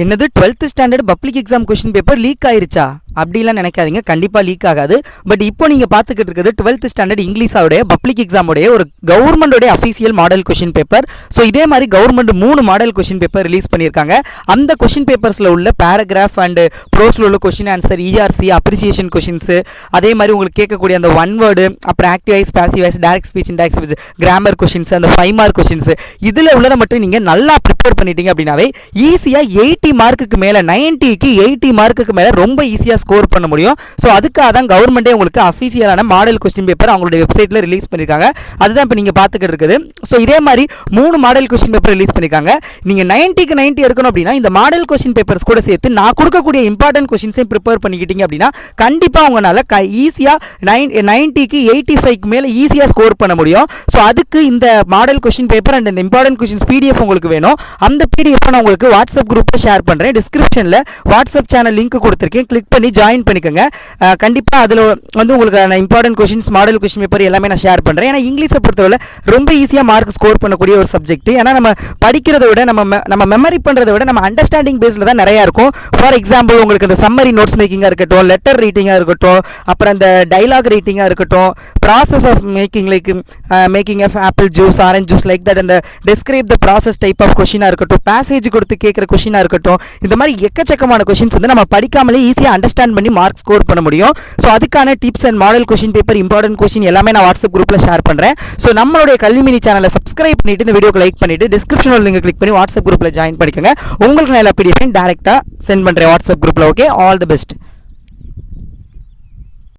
என்னது 12th standard public exam question paper leak ஆயிருச்சா அப்படிலாம் நினைக்காதீங்க. கண்டிப்பாக லீக் ஆகாது. பட் இப்போ நீங்கள் பார்த்துக்கிட்டு இருக்கிறது 12th ஸ்டாண்டர்ட் இங்கிலீஷோடைய பப்ளிக் எக்ஸாமோடைய ஒரு கவர்மெண்டோடைய official model question paper. So இதே மாதிரி government 3 model question paper release பண்ணியிருக்காங்க. அந்த கொஸ்டின் பேப்பர்ஸில் உள்ள பேராகிராஃப் அண்ட் ப்ரோஸில் உள்ள question answer, ERC, appreciation questions, அதே மாதிரி உங்களுக்கு கேட்கக்கூடிய அந்த ஒன் வேர்டு, அப்புறம் active voice, passive voice, direct speech, indirect speech, grammar questions, அந்த 5 மார்க் கொஸ்டின்ஸ், இதில் உள்ளதை மட்டும் நீங்கள் நல்லா ப்ரிப்பேர் பண்ணிட்டீங்க அப்படின்னாவே ஈஸியாக 80 மார்க்குக்கு மேலே, 90க்கு 80 மார்க்குக்கு மேலே ரொம்ப ஈஸியாக ஸ்கோர் பண்ண முடியும். ஸோ அதுக்காக தான் கவர்மெண்ட்டே உங்களுக்கு அஃபீஷியலான மாடல் கொஸ்டின் பேப்பர் அவங்களுடைய வெப்சைட்டில் ரிலீஸ் பண்ணியிருக்காங்க. அதுதான் இப்போ நீங்கள் பார்த்துக்கிட்டு இருக்குது. ஸோ இதே மாதிரி 3 மாடல் கொஸ்டின் பேப்பர் ரிலீஸ் பண்ணியிருக்காங்க. நீங்கள் 90க்கு 90 எடுக்கணும் அப்படின்னா இந்த மாடல் கொஸ்டின் பேப்பர்ஸ் கூட சேர்த்து நான் கொடுக்கக்கூடிய இம்பார்ட்டன்ட் கொஸ்டின்ஸையும் ப்ரிப்பேர் பண்ணிக்கிட்டீங்க அப்படின்னா கண்டிப்பாக உங்களால் ஈஸியாக 90க்கு 85க்கு மேலே ஈஸியாக ஸ்கோர் பண்ண முடியும். ஸோ அதுக்கு இந்த மாடல் கொஸ்டின் பேப்பர் அண்ட் இந்த இம்பார்ட்டன்ட் கொஸ்டின்ஸ் பிடிஎஃப் உங்களுக்கு வேணும். அந்த பிடிஎஃப் நான் உங்களுக்கு வாட்ஸ்அப் குரூப்பில் ஷேர் பண்ணுறேன். டிஸ்கிரிப்ஷனில் வாட்ஸ்அப் சேனல் லிங்க் கொடுத்துருக்கேன். கிளிக் பண்ணி ஜாயின் பண்ணிக்கோங்க. கண்டிப்பாக அதில் வந்து உங்களுக்கு நான் important questions, model question paper எல்லாமே நான் ஷேர் பண்ணுறேன். ஏன்னா இங்கிலீஷை பொறுத்தவரை ரொம்ப ஈஸியாக மார்க் ஸ்கோர் பண்ணக்கூடிய ஒரு சப்ஜெக்ட். ஏன்னா நம்ம படிக்கிறத விட நம்ம மெமரி பண்ணுறதை விட நம்ம அண்டர்ஸ்டாண்டிங் பேஸில் தான் நிறையா இருக்கும். ஃபார் எக்ஸாம்பிள் உங்களுக்கு இந்த சம்மரி நோட்ஸ் மேக்கிங்காக இருக்கட்டும், லெட்டர் ரீட்டிங்காக இருக்கட்டும், அப்புறம் இந்த டைலாக் ரீட்டிங்காக இருக்கட்டும், process of making like making of apple juice, orange juice, like that, இந்த describe the process type of கொஸ்டினாக இருக்கட்டும், பேசேஜ் கொடுத்து கேட்குற கொஸ்டினாக இருக்கட்டும், இந்த மாதிரி எக்கச்சக்கமான கொஸ்டின்ஸ் வந்து நம்ம படிக்காமலே ஈஸியாக அண்டர்ஸ்டாண்ட் பண்ணி மார்க் ஸ்கோர் பண்ண முடியும். ஸோ அதுக்கான tips and model question paper, important question எல்லாமே நான் வாட்ஸ்அப் குரூப்பில் ஷேர் பண்ணுறேன். ஸோ நம்மளுடைய கல்விமினி சேனலை சப்ஸ்கிரைப் பண்ணிட்டு இந்த வீடியோக்கு லைக் பண்ணிட்டு டிஸ்கிரிப்ஷனில் லிங்க் கிளிக் பண்ணி வாட்ஸ்அப் குரூப்பில் ஜாயின் பண்ணிக்கோங்க. உங்களுக்கு நான் எல்லா பிடிஎஃப் டேரெக்டாக சென்ட் பண்ணுறேன் வாட்ஸ்அப் குரூப்பில். Okay, all the best.